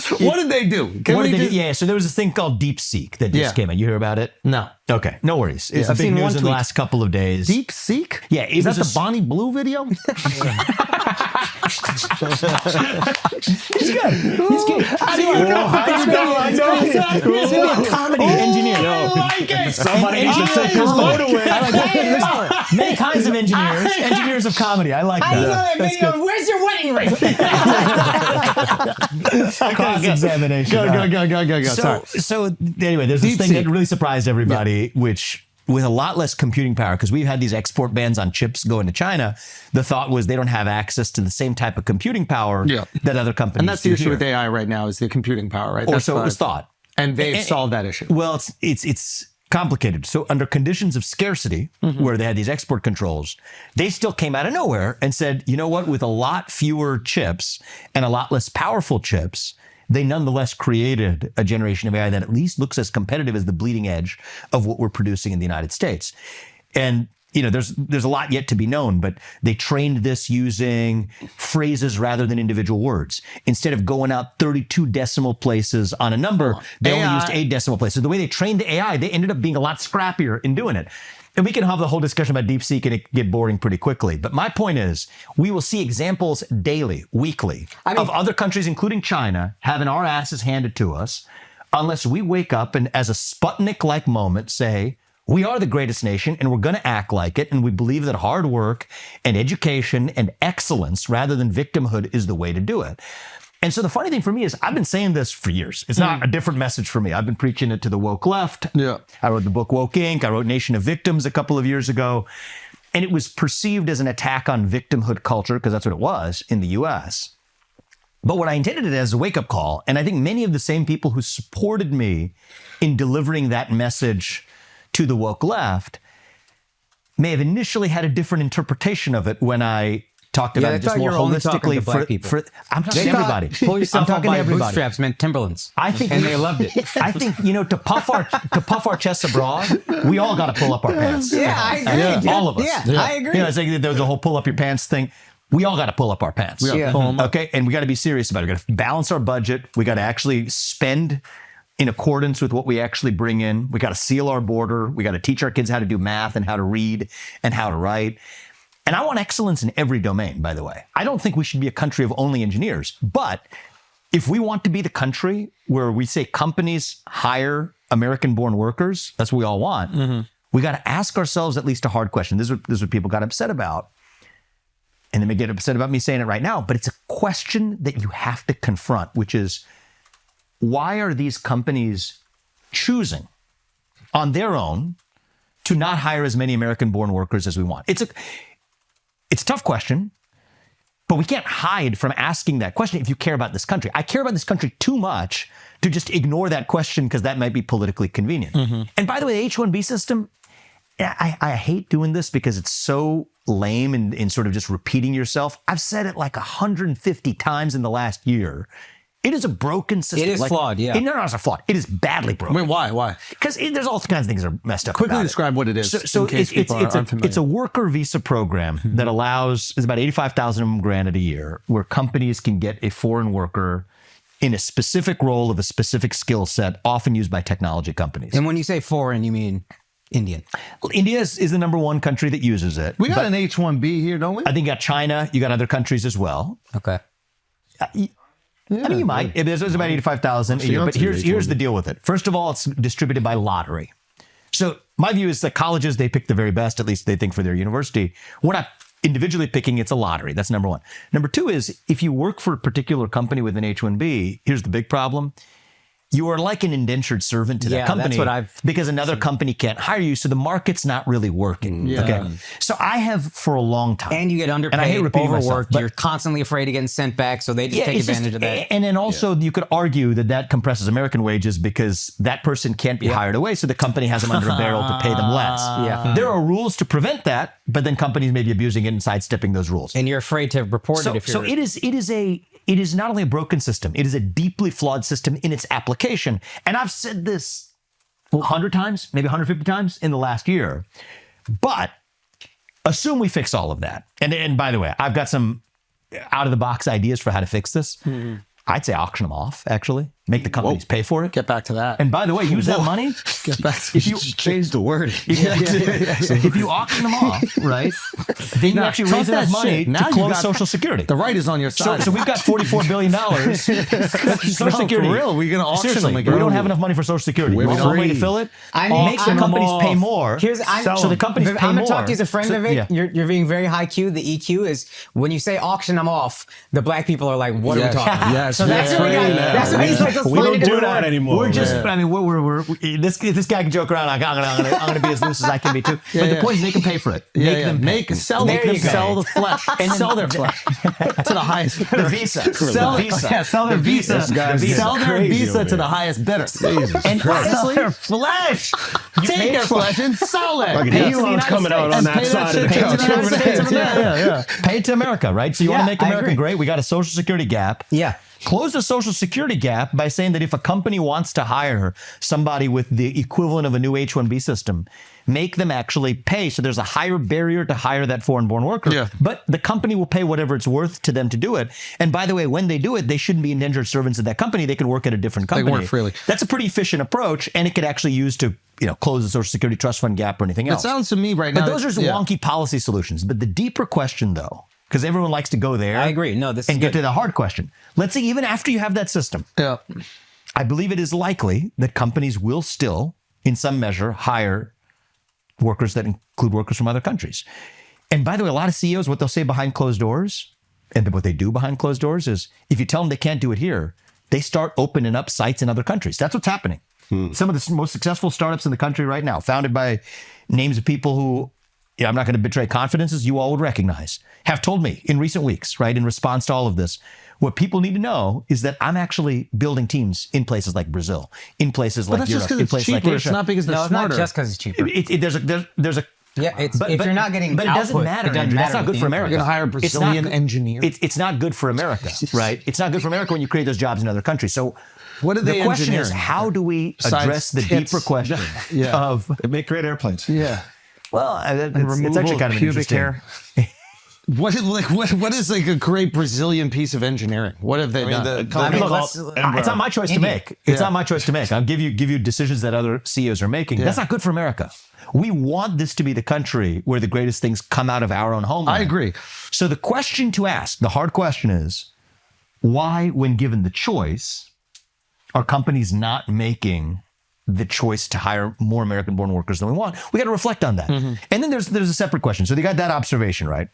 What did they do? Yeah, so there was this thing called DeepSeek that just came out. You hear about it? No. Okay, no worries. It's big news in the last couple of days. DeepSeek? Yeah. Is that the Bonnie Blue video? He's good. He's good. How do you know? I know. He's going to be a comedy engineer. I like it. Somebody needs to take his vote away. Many kinds of engineers. Engineers of comedy. I like that. I know that video. Where's your wedding ring? Cross-examination. Go. Sorry. So anyway, there's this thing that really surprised everybody, which with a lot less computing power, because we've had these export bans on chips going to China, the thought was they don't have access to the same type of computing power that other companies do. And that's the issue here. with AI right now is the computing power, right? Or so it was thought. And they've solved that issue. Well, it's complicated. So under conditions of scarcity, where they had these export controls, they still came out of nowhere and said, you know what, with a lot fewer chips and a lot less powerful chips, they nonetheless created a generation of AI that at least looks as competitive as the bleeding edge of what we're producing in the United States. And you know, there's a lot yet to be known, but they trained this using phrases rather than individual words. Instead of going out 32 decimal places on a number, they only used 8 decimal places. So the way they trained the AI, they ended up being a lot scrappier in doing it. And we can have the whole discussion about DeepSeek and it get boring pretty quickly. But my point is, we will see examples daily, weekly, of other countries, including China, having our asses handed to us, unless we wake up and as a Sputnik-like moment say, we are the greatest nation and we're going to act like it. And we believe that hard work and education and excellence rather than victimhood is the way to do it. And so the funny thing for me is I've been saying this for years. It's not a different message for me. I've been preaching it to the woke left. Yeah. I wrote the book Woke Inc. I wrote Nation of Victims a couple of years ago. And it was perceived as an attack on victimhood culture because that's what it was in the US. But what I intended it as a wake-up call, and I think many of the same people who supported me in delivering that message to the woke left may have initially had a different interpretation of it when I talked about it just more holistically. I'm talking to everybody. Pull yourself I'm talking up to by everybody. bootstraps meant Timberlands. I think, and they loved it. I think, you know, to puff our chests abroad, we all got to pull up our pants. Yeah, I agree. All of us. Yeah, I agree. You know, it's like the whole pull up your pants thing. We all got to pull up our pants. Okay, and we got to be serious about it. We got to balance our budget. We got to actually spend in accordance with what we actually bring in. We got to seal our border. We got to teach our kids how to do math and how to read and how to write. And I want excellence in every domain, by the way. I don't think we should be a country of only engineers. But if we want to be the country where we say companies hire American-born workers, that's what we all want, we got to ask ourselves at least a hard question. This is what people got upset about. And they may get upset about me saying it right now, but it's a question that you have to confront, which is, why are these companies choosing on their own to not hire as many American-born workers as we want? It's a tough question, but we can't hide from asking that question if you care about this country. I care about this country too much to just ignore that question because that might be politically convenient. And by the way, the H-1B system, I hate doing this because it's so lame in sort of just repeating yourself. I've said it like 150 times in the last year. It is a broken system. It is flawed, yeah. No, it's not flawed. It is badly broken. Wait, why? Because there's all kinds of things that are messed up. Quickly describe what it is. So it's a worker visa program that allows, it's about 85,000 of them granted a year, where companies can get a foreign worker in a specific role of a specific skill set, often used by technology companies. And when you say foreign, you mean Indian? India is the number one country that uses it. We got an H-1B here, don't we? I think you got China, you got other countries as well. Okay. I mean, you might. There's about 85,000 a year, but here's the deal with it. First of all, it's distributed by lottery. So my view is that colleges, they pick the very best, at least they think for their university. We're not individually picking, it's a lottery. That's number one. Number two is, if you work for a particular company with an H-1B, here's the big problem. You are like an indentured servant to that company, because another company can't hire you, so the market's not really working. Okay, so I have for a long time, and you get underpaid, and I hate repeating overworked. myself, You're constantly afraid of getting sent back, so they just take advantage of that. And then also, you could argue that compresses American wages because that person can't be hired away, so the company has them under a barrel to pay them less. There are rules to prevent that, but then companies may be abusing it and sidestepping those rules. And you're afraid to report it if you're... So it is not only a broken system, it is a deeply flawed system in its application. And I've said this 100 times, maybe 150 times in the last year. But assume we fix all of that. And by the way, I've got some out-of-the-box ideas for how to fix this. I'd say auction them off, actually. Make the companies pay for it. Get back to that. And by the way, use that money. Get back to If you change the word. if you auction them off, right, then you actually raise enough money to close Social Security. The right is on your side. So we've got $44 billion. Social Security. For real, we're going to auction Seriously, them again. we don't have enough money for Social Security. We're One way to free. fill it, Make the companies pay more. So the companies pay I'm more. gonna talk to you as a friend, Vivek. Yeah. You're being very high Q. The EQ is when you say auction them off, the black people are like, what are we talking about? Yes, So that's yes. what that's why he's like, let's We find don't a do different that word. anymore. We're just, man. I mean, this guy can joke around. Like, I'm gonna be as loose as I can be too. But the point is, make them pay for it. Make them pay. Sell There you go. sell the flesh. And sell their flesh to the highest The Visa. Sell, sell their Visa. This guy's Sell their crazy Visa over to the here. highest bidder. Jesus And Christ. honestly, Sell their flesh. Take their flesh and sell it. Fucking Pay it to the Elon's United coming out States. on that Pay that side of the shit to the couch. United States. Yeah. pay it to America, right? So you want Yeah, to make I America agree. great? We got a Social Security gap. Yeah. Close the Social Security gap by saying that if a company wants to hire somebody with the equivalent of a new H-1B system, make them actually pay. So there's a higher barrier to hire that foreign-born worker. Yeah. But the company will pay whatever it's worth to them to do it. And by the way, when they do it, they shouldn't be indentured servants of that company. They can work at a different They company. work freely. That's a pretty efficient approach, and it could actually use to close the Social Security trust fund gap or anything It else. sounds to me right now. But those are wonky policy solutions. But the deeper question, though, because everyone likes to go there. I agree. No, this is and get good. to the hard question. Let's say even after you have that system, Yeah. I believe it is likely that companies will still, in some measure, hire workers that include workers from other countries. And by the way, a lot of CEOs, what they'll say behind closed doors, and what they do behind closed doors is, if you tell them they can't do it here, they start opening up sites in other countries. That's what's happening. Some of the most successful startups in the country right now, founded by names of people who, I'm not going to betray confidences, you all would recognize, have told me in recent weeks, right, in response to all of this, what people need to know is that I'm actually building teams in places like Brazil, in places But like that's just Europe, because in it's places cheaper. like Asia. It's not because they're No, it's not smarter. just because it's cheaper. There's a Yeah, it's but- if but- you're not getting but it doesn't output, matter, it doesn't Andrew. That's matter not what good the for input America. You're going to hire a It's not Brazilian good- engineer. It's not good for America, right? It's not good for America when you create those jobs in other countries. So What are they the question is, engineering? how do we Besides address the tits. deeper question Yeah. of, They make great airplanes. Yeah. well, it's Removal actually kind of of pubic interesting. hair. What is like a great Brazilian piece of engineering? What have they done? The I company mean, called let's- It's not my choice to India. make. It's Yeah. not my choice to make. I'll give you decisions that other CEOs are making. That's not good for America. We want this to be the country where the greatest things come out of our own homeland. I agree. So the question to ask, the hard question is, why, when given the choice, are companies not making the choice to hire more American-born workers than we want? We got to reflect on that. And then there's a separate question. So they got that observation, right?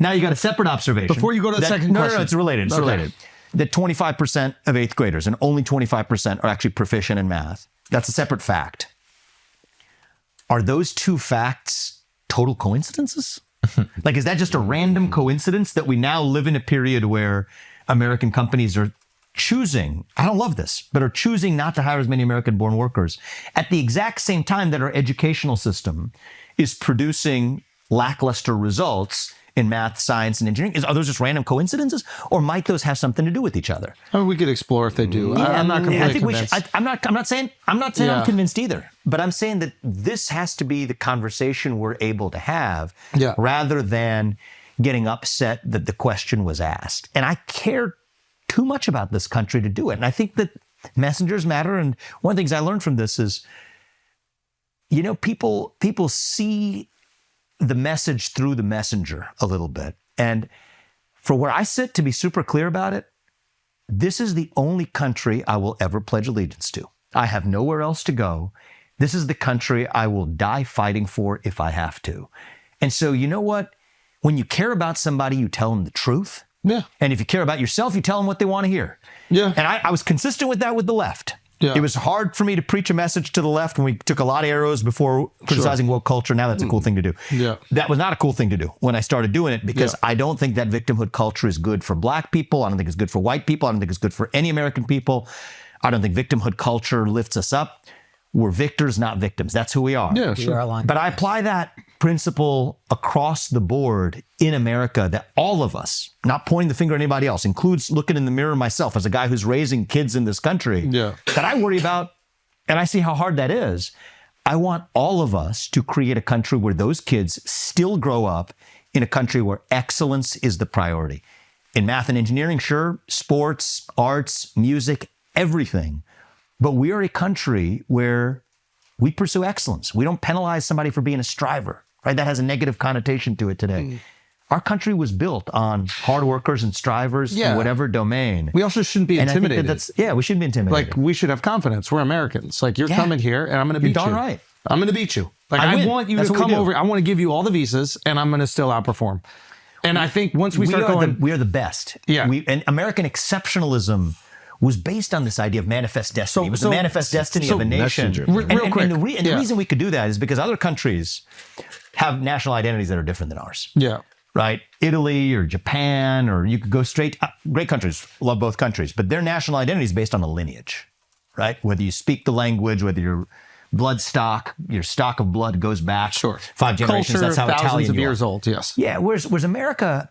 Now you got a separate observation. Before you go to the second no, question. No, it's related. It's Okay. related. That 25% of eighth graders and only 25% are actually proficient in math. That's a separate fact. Are those two facts total coincidences? Like, is that just a random coincidence that we now live in a period where American companies are choosing, I don't love this, but are choosing not to hire as many American-born workers at the exact same time that our educational system is producing lackluster results in math, science, and engineering? Are those just random coincidences, or might those have something to do with each other? I mean, we could explore if they do. I'm not completely I think convinced. we should. I'm not saying Yeah. I'm convinced either. But I'm saying that this has to be the conversation we're able to have, Yeah. rather than getting upset that the question was asked. And I care too much about this country to do it. And I think that messengers matter. And one of the things I learned from this is, people see the message through the messenger a little bit. And for where I sit, to be super clear about it, this is the only country I will ever pledge allegiance to. I have nowhere else to go. This is the country I will die fighting for if I have to. And so, you know what? When you care about somebody, you tell them the truth. Yeah. And if you care about yourself, you tell them what they want to hear. Yeah. And I was consistent with that with the left. Yeah. It was hard for me to preach a message to the left when we took a lot of arrows before criticizing woke culture. Now that's a cool thing to do. Yeah. That was not a cool thing to do when I started doing it, because Yeah. I don't think that victimhood culture is good for black people. I don't think it's good for white people. I don't think it's good for any American people. I don't think victimhood culture lifts us up. We're victors, not victims. That's who we are. Yeah, We sure. are aligned. But I apply that principle across the board in America, that all of us, not pointing the finger at anybody else, includes looking in the mirror myself as a guy who's raising kids in this country, Yeah. that I worry about, and I see how hard that is. I want all of us to create a country where those kids still grow up in a country where excellence is the priority. in math and engineering, sure, sports, arts, music, everything. But we are a country where we pursue excellence. We don't penalize somebody for being a striver, right? That has a negative connotation to it today. Our country was built on hard workers and strivers in whatever domain. We also shouldn't be And I think intimidated. we shouldn't be intimidated. Like, we should have confidence. We're Americans. Like, you're coming here and I'm going to beat you. You're darn right. I'm going to beat you. Like, I I win. want you That's to what we come do. over. I want to give you all the visas and I'm going to still outperform. And I think once we start going, we are the best. Yeah. And American exceptionalism was based on this idea of manifest destiny. It was the manifest destiny of a nation. messenger. Real quick. And the reason we could do that is because other countries have national identities that are different than ours. yeah. Right? Italy or Japan, or you could go straight, great countries, love both countries, but their national identity is based on a lineage, right? Whether you speak the language, whether your blood stock, your stock of blood goes back 5 generations, Culture, that's how thousands Italian of you are. years old. Yes. Yeah, whereas America,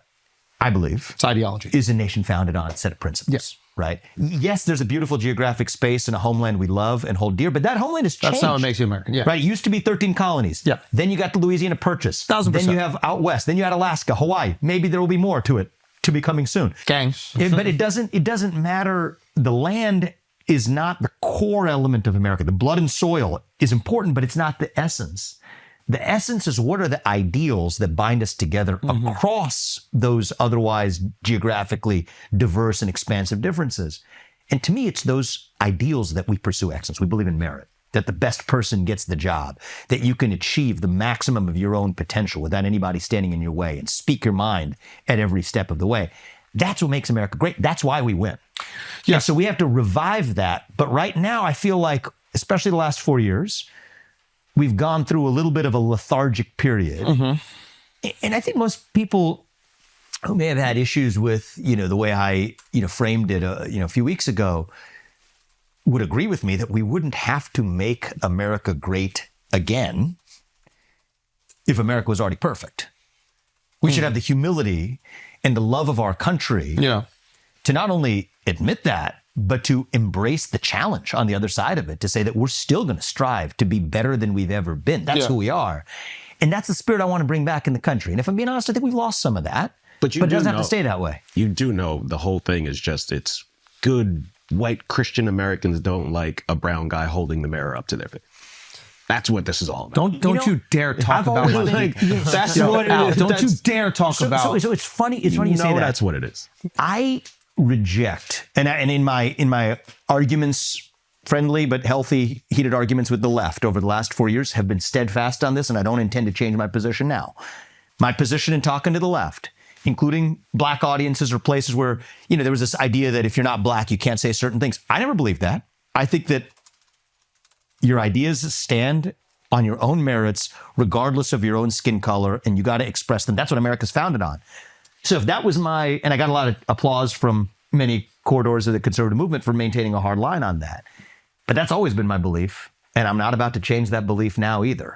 I believe, It's ideology. is a nation founded on a set of principles. Yes. Right? Yes, there's a beautiful geographic space and a homeland we love and hold dear, but that homeland has changed. That's not what makes you American. Yeah. Right? It used to be 13 colonies. Yeah. Then you got the Louisiana Purchase. 1000%. Then you have out west. Then you had Alaska, Hawaii. Maybe there will be more to it to be coming soon. Gang. But it doesn't matter. The land is not the core element of America. The blood and soil is important, but it's not the essence. The essence is what are the ideals that bind us together across those otherwise geographically diverse and expansive differences. And to me, it's those ideals that we pursue excellence. We believe in merit, that the best person gets the job, that you can achieve the maximum of your own potential without anybody standing in your way and speak your mind at every step of the way. That's what makes America great. That's why we win. Yeah. So we have to revive that. But right now, I feel like, especially the last 4 years, we've gone through a little bit of a lethargic period. And I think most people who may have had issues with, the way I, framed it, a few weeks ago, would agree with me that we wouldn't have to make America great again if America was already perfect. We should have the humility and the love of our country to not only admit that, but to embrace the challenge on the other side of it, to say that we're still going to strive to be better than we've ever been. That's who we are. And that's the spirit I want to bring back in the country. And if I'm being honest, I think we've lost some of that. But it doesn't have to stay that way. You do know the whole thing is just, it's good white Christian Americans don't like a brown guy holding the mirror up to their face. That's what this is all about. Don't you dare talk about my like, that's what it is. Don't you dare talk about. So it's funny. It's funny you say that. That's what it is. I reject, and in my arguments, friendly but healthy, heated arguments with the left over the last 4 years, have been steadfast on this, and I don't intend to change my position now. My position in talking to the left, including black audiences or places where, there was this idea that if you're not black, you can't say certain things. I never believed that. I think that your ideas stand on your own merits, regardless of your own skin color, and you got to express them. That's what America's founded on. So if that was and I got a lot of applause from many corridors of the conservative movement for maintaining a hard line on that. But that's always been my belief, and I'm not about to change that belief now either.